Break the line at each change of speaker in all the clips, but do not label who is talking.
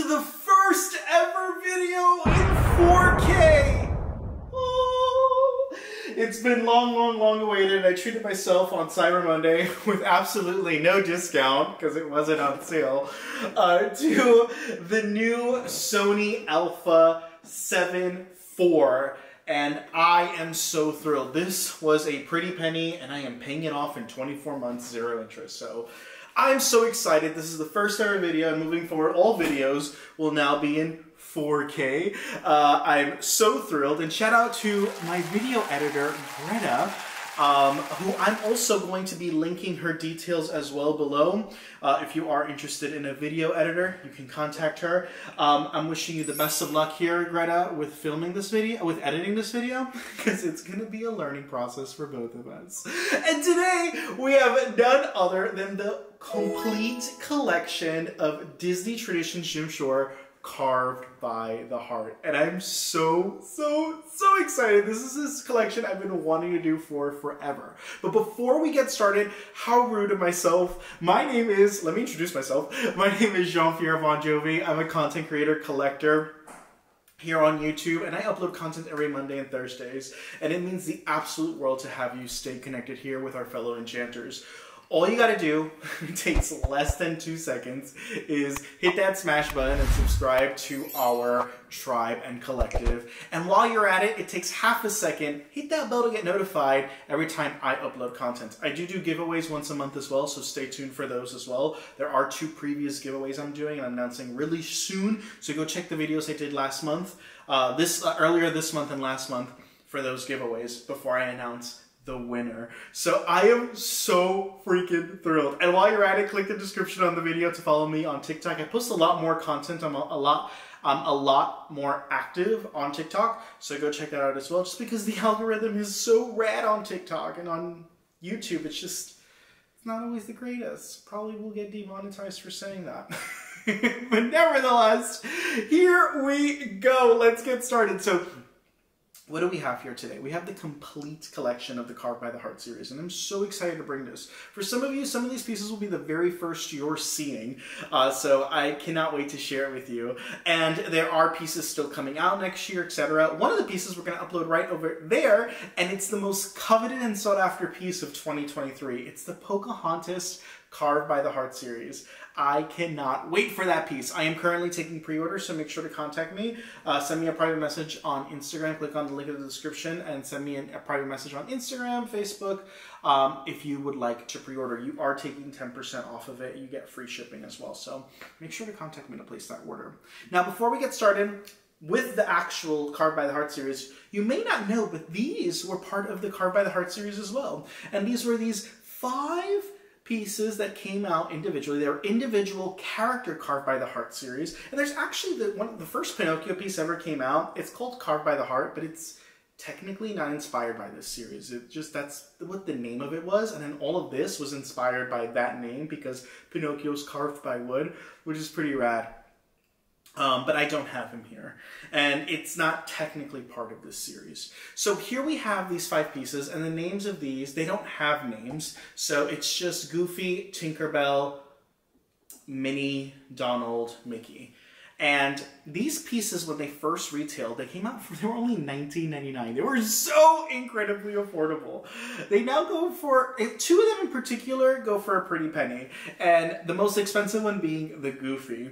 to the first ever video in 4K! Oh. It's been long awaited. I treated myself on Cyber Monday with absolutely no discount, because it wasn't on sale, to the new Sony Alpha 7 IV. And I am so thrilled. This was a pretty penny, and I am paying it off in 24 months, 0 interest. So I'm so excited. This is the first ever video, and moving forward, all videos will now be in 4K. I'm so thrilled, and shout out to my video editor, Greta, who I'm also going to be linking her details as well below. If you are interested in a video editor, you can contact her. I'm wishing you the best of luck here, Greta, with filming this video, with editing this video, because it's going to be a learning process for both of us. And today, we have none other than the complete collection of Disney Traditions Jim Shore carved by the heart. And I'm so excited. This is this collection I've been wanting to do for forever. But before we get started, how rude of myself. My name is, let me introduce myself. My name is Jean-Pierre Bon Jovi. I'm a content creator, collector here on YouTube, and I upload content every Monday and Thursdays. And it means the absolute world to have you stay connected here with our fellow enchanters. All you gotta do, it takes less than 2 seconds, is hit that smash button and subscribe to our tribe and collective. And while you're at it, it takes half a second, hit that bell to get notified every time I upload content. I do giveaways once a month as well, so stay tuned for those as well. There are 2 previous giveaways I'm doing and I'm announcing really soon, so go check the videos I did last month, earlier this month and last month for those giveaways before I announce the winner. So I am so freaking thrilled. And while you're at it, click the description on the video to follow me on TikTok. I post a lot more content. I'm a lot more active on TikTok, so go check that out as well. Just because the algorithm is so rad on TikTok, and on YouTube, it's not always the greatest. Probably will get demonetized for saying that. But nevertheless, here we go. Let's get started. So, what do we have here today? We have the complete collection of the Carved by the Heart series, and I'm so excited to bring this. For some of you, some of these pieces will be the very first you're seeing, so I cannot wait to share it with you. And there are pieces still coming out next year, etc. One of the pieces we're going to upload right over there, and it's the most coveted and sought after piece of 2023. It's the Pocahontas Carved by the Heart series. I cannot wait for that piece. I am currently taking pre-orders, so make sure to contact me. Send me a private message on Instagram. Click on the link in the description and send me a private message on Instagram, Facebook, if you would like to pre-order. You are taking 10% off of it. You get free shipping as well. So make sure to contact me to place that order. Now, before we get started with the actual Carved by the Heart series, you may not know, but these were part of the Carved by the Heart series as well. And these were these 5 pieces that came out individually. They were individual character Carved by the Heart series. And there's actually the first Pinocchio piece ever came out. It's called Carved by the Heart, but it's technically not inspired by this series. That's what the name of it was. And then all of this was inspired by that name because Pinocchio's carved by wood, which is pretty rad. But I don't have him here. And it's not technically part of this series. So here we have these 5 pieces, and the names of these, they don't have names. So it's just Goofy, Tinkerbell, Minnie, Donald, Mickey. And these pieces, when they first retailed, they came out for, they were only $19.99. They were so incredibly affordable. They now go for, 2 of them in particular go for a pretty penny. And the most expensive one being the Goofy.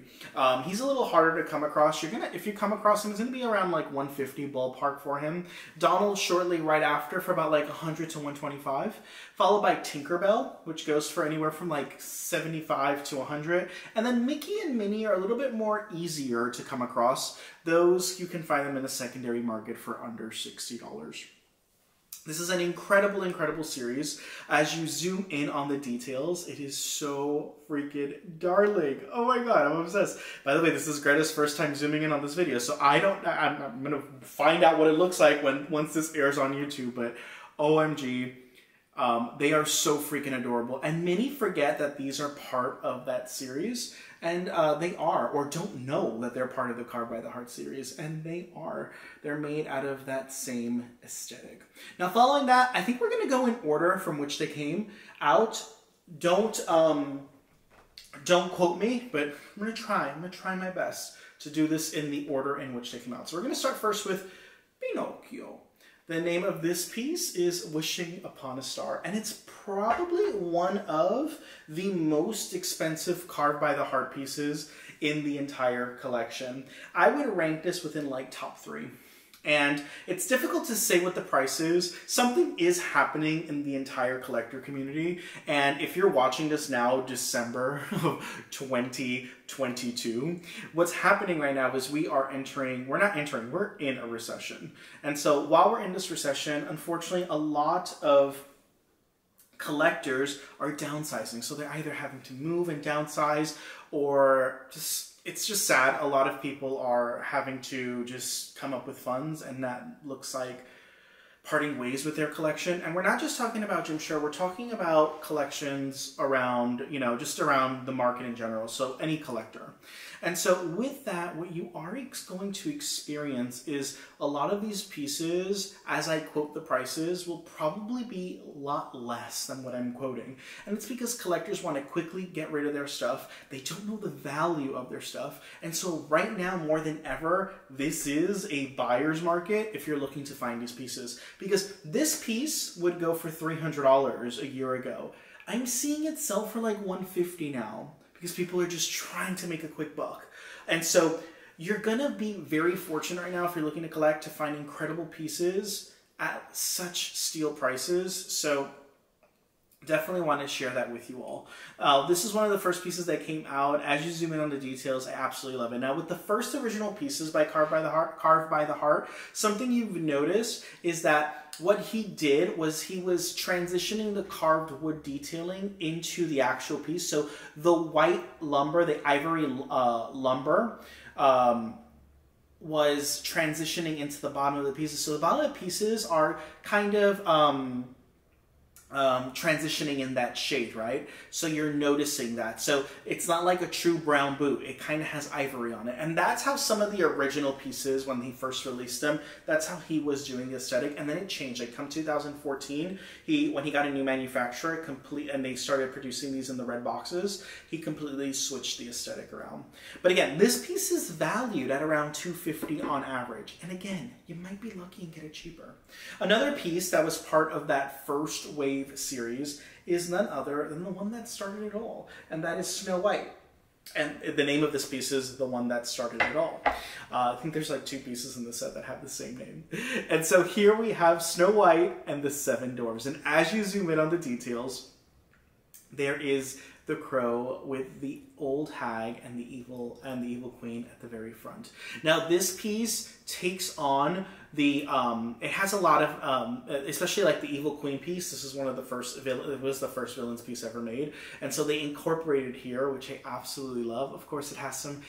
He's a little harder to come across. If you come across him, it's gonna be around like $150 ballpark for him. Donald shortly right after for about like $100 to $125. Followed by Tinkerbell, which goes for anywhere from like $75 to $100. And then Mickey and Minnie are a little bit more easier to come across. Those, you can find them in the secondary market for under $60. This is an incredible series. As you zoom in on the details, it is so freaking darling. Oh my god, I'm obsessed. By the way, this is Greta's first time zooming in on this video, so I'm gonna find out what it looks like once this airs on YouTube, but OMG. They are so freaking adorable, and many forget that these are part of that series, and they are, or don't know that they're part of the Carved by the Heart series, and they are. They're made out of that same aesthetic. Now, following that, I think we're going to go in order from which they came out. Don't quote me, but I'm going to try my best to do this in the order in which they came out. So we're going to start first with Pinocchio. The name of this piece is Wishing Upon a Star, and it's probably one of the most expensive carved by the heart pieces in the entire collection. I would rank this within like top 3. And it's difficult to say what the price is. Something is happening in the entire collector community. And if you're watching this now, December of 2022, what's happening right now is we're in a recession. And so while we're in this recession, unfortunately, a lot of collectors are downsizing. So they're either having to move and downsize, or it's just sad. A lot of people are having to just come up with funds, and that looks like parting ways with their collection. And we're not just talking about Jim Shore, we're talking about collections around, just around the market in general. So any collector. And so with that, what you are going to experience is a lot of these pieces, as I quote the prices, will probably be a lot less than what I'm quoting. And it's because collectors want to quickly get rid of their stuff. They don't know the value of their stuff. And so right now, more than ever, this is a buyer's market if you're looking to find these pieces. Because this piece would go for $300 a year ago. I'm seeing it sell for like $150 now, because people are just trying to make a quick buck. And so you're gonna be very fortunate right now if you're looking to collect to find incredible pieces at such steal prices. So definitely want to share that with you all. This is one of the first pieces that came out. As you zoom in on the details, I absolutely love it. Now, with the first original pieces by Carved by the Heart, something you've noticed is that what he did was he was transitioning the carved wood detailing into the actual piece. So the white lumber, the ivory lumber, was transitioning into the bottom of the pieces. So the bottom of the pieces are kind of transitioning in that shade, right? So you're noticing that. So it's not like a true brown boot. It kind of has ivory on it. And that's how some of the original pieces, when he first released them, that's how he was doing the aesthetic. And then it changed. Like come 2014, when he got a new manufacturer, and they started producing these in the red boxes, he completely switched the aesthetic around. But again, this piece is valued at around $250 on average. And again, you might be lucky and get it cheaper. Another piece that was part of that first wave series is none other than the one that started it all, and that is Snow White. And the name of this piece is the one that started it all. I think there's like 2 pieces in the set that have the same name. And so here we have Snow White and the 7 Dwarfs. And as you zoom in on the details, there is the crow with the old hag and the evil queen at the very front. Now this piece takes on the it has a lot of especially like the evil queen piece. This is one of the first it was the first villains piece ever made, and so they incorporated here, which I absolutely love. Of course, it has some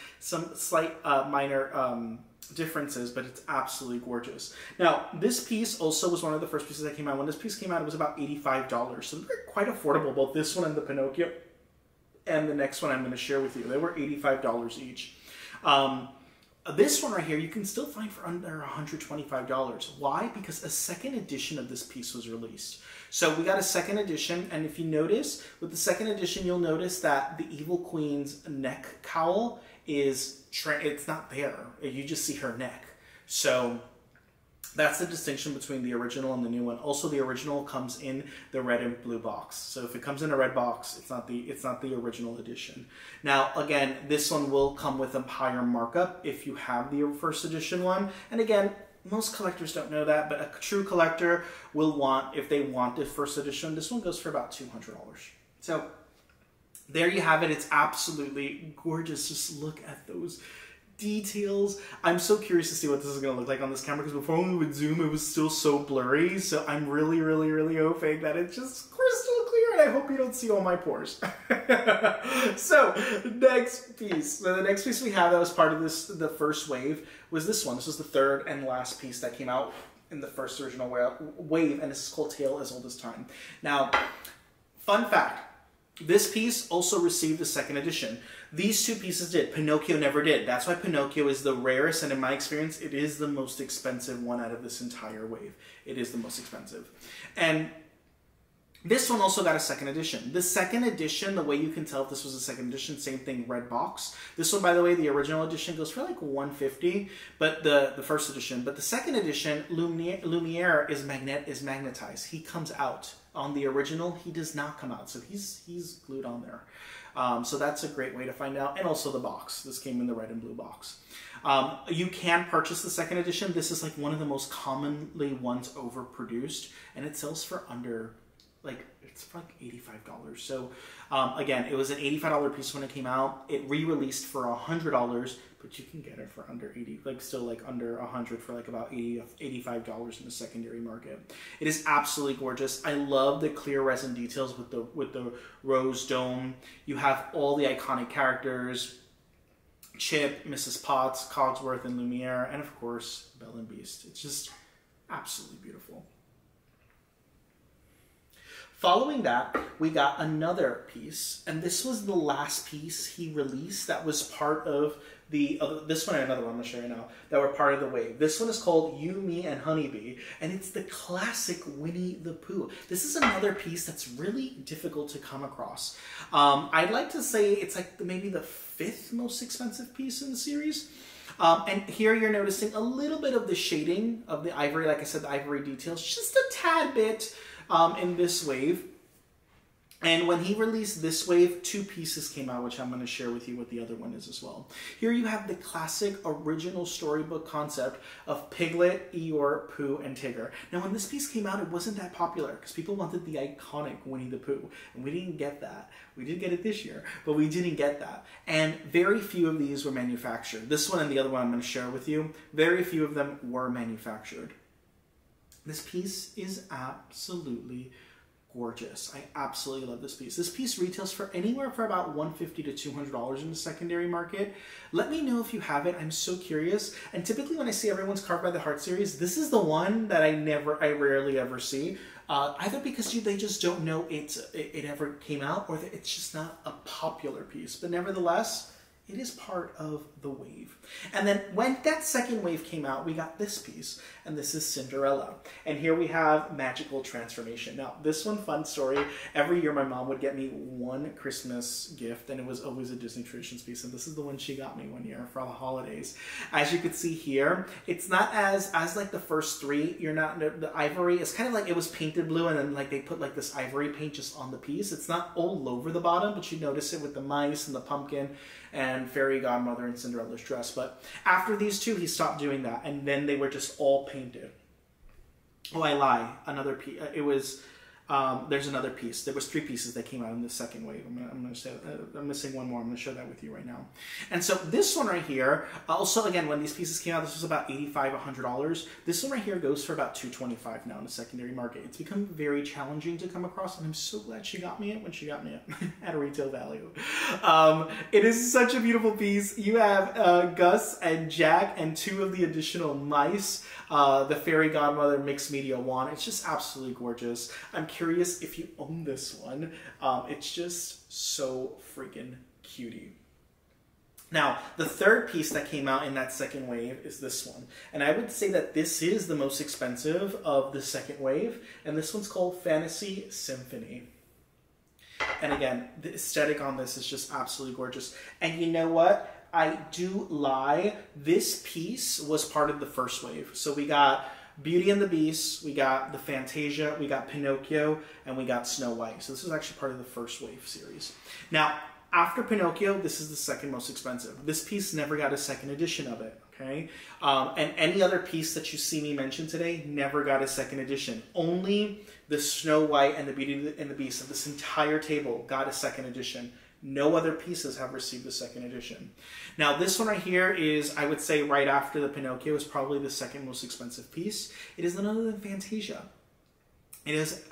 slight minor differences, but it's absolutely gorgeous. Now, this piece also was one of the first pieces that came out. When this piece came out, it was about $85, so they're quite affordable, both this one and the Pinocchio, and the next one I'm going to share with you. They were $85 each. This one right here, you can still find for under $125. Why? Because a second edition of this piece was released. So we got a second edition, and if you notice, with the second edition, you'll notice that the Evil Queen's neck cowl it's not there. You just see her neck. So that's the distinction between the original and the new one. Also, the original comes in the red and blue box. So if it comes in a red box, it's not the original edition. Now, again, this one will come with a higher markup if you have the first edition one. And again, most collectors don't know that, but a true collector will want, if they want the first edition, this one goes for about $200. So there you have it. It's absolutely gorgeous. Just look at those details. I'm so curious to see what this is going to look like on this camera, because before when we would zoom, it was still so blurry. So I'm really, really, really hoping that it's just crystal clear, and I hope you don't see all my pores. So next piece. So the next piece we have that was part of the first wave was this one. This was the third and last piece that came out in the first original wave, and this is called Tale as Old as Time. Now, fun fact. This piece also received a second edition. These 2 pieces did. Pinocchio never did. That's why Pinocchio is the rarest, and in my experience, it is the most expensive one out of this entire wave. It is the most expensive. And This one also got a second edition. The second edition, the way you can tell if this was a second edition, same thing, red box. This one, by the way, the original edition goes for like $150, but the first edition. But the second edition, Lumiere is magnetized. He comes out. On the original, he does not come out, so he's glued on there. So that's a great way to find out. And also the box. This came in the red and blue box. You can purchase the second edition. This is like one of the most commonly ones overproduced, and it sells for under... it's for like $85. So again, it was an $85 piece when it came out. It re-released for $100, but you can get it for under 80, like still like under 100 for like about $85 in the secondary market. It is absolutely gorgeous. I love the clear resin details with the rose dome. You have all the iconic characters: Chip, Mrs. Potts, Cogsworth, and Lumiere, and of course Belle and Beast. It's just absolutely beautiful. Following that, we got another piece, and this was the last piece he released that was part of the, this one and another one I'm going to show you now, that were part of the wave. This one is called You, Me, and Honeybee, and it's the classic Winnie the Pooh. This is another piece that's really difficult to come across. I'd like to say it's like maybe the 5th most expensive piece in the series. And here you're noticing a little bit of the shading of the ivory, like I said, the ivory details, just a tad bit. In this wave. And when he released this wave, 2 pieces came out, which I'm going to share with you what the other one is as well. Here you have the classic original storybook concept of Piglet, Eeyore, Pooh, and Tigger. Now when this piece came out, it wasn't that popular because people wanted the iconic Winnie the Pooh, and we didn't get that. We did get it this year, but we didn't get that. And very few of these were manufactured. This one and the other one I'm going to share with you, very few of them were manufactured. This piece is absolutely gorgeous. I absolutely love this piece. This piece retails for anywhere for about $150 to $200 in the secondary market. Let me know if you have it. I'm so curious. And typically when I see everyone's Carved by the Heart series, this is the one that I rarely ever see. Either because they just don't know it ever came out, or that it's just not a popular piece. But nevertheless, it is part of the wave. And then when that second wave came out, we got this piece, and this is Cinderella. And here we have Magical Transformation. Now, this one, fun story, every year my mom would get me one Christmas gift, and it was always a Disney Traditions piece, and this is the one she got me one year for all the holidays. As you can see here, it's not as like the first 3, you're not, the ivory is kind of like, it was painted blue, and then like they put like this ivory paint just on the piece. It's not all over the bottom, but you notice it with the mice and the pumpkin, and Fairy Godmother and Cinderella's dress. But after these 2, he stopped doing that, and then they were just all painted. Oh, I lie. Another piece. It was. There's another piece. There was 3 pieces that came out in the second wave. I'm missing one more. I'm going to show that with you right now. And so this one right here, also again, when these pieces came out, this was about $85, $100. This one right here goes for about $225 now in the secondary market. It's become very challenging to come across, and I'm so glad she got me it when she got me it at a retail value. It is such a beautiful piece. You have Gus and Jack and 2 of the additional mice. The Fairy Godmother mixed media wand. It's just absolutely gorgeous. I'm curious if you own this one. It's just so freaking cutie. Now, the third piece that came out in that second wave is this one. And I would say that this is the most expensive of the second wave. And this one's called Fantasy Symphony. And again, the aesthetic on this is just absolutely gorgeous. And you know what? I do lie. This piece was part of the first wave. So we got Beauty and the Beast, we got the Fantasia, we got Pinocchio, and we got Snow White. So this was actually part of the first wave series. Now, after Pinocchio, this is the second most expensive. This piece never got a second edition of it, okay? And any other piece that you see me mention today never got a second edition. Only the Snow White and the Beauty and the Beast of this entire table got a second edition. No other pieces have received a second edition. Now this one right here is, I would say right after the Pinocchio, is probably the second most expensive piece. It is none other than Fantasia. It is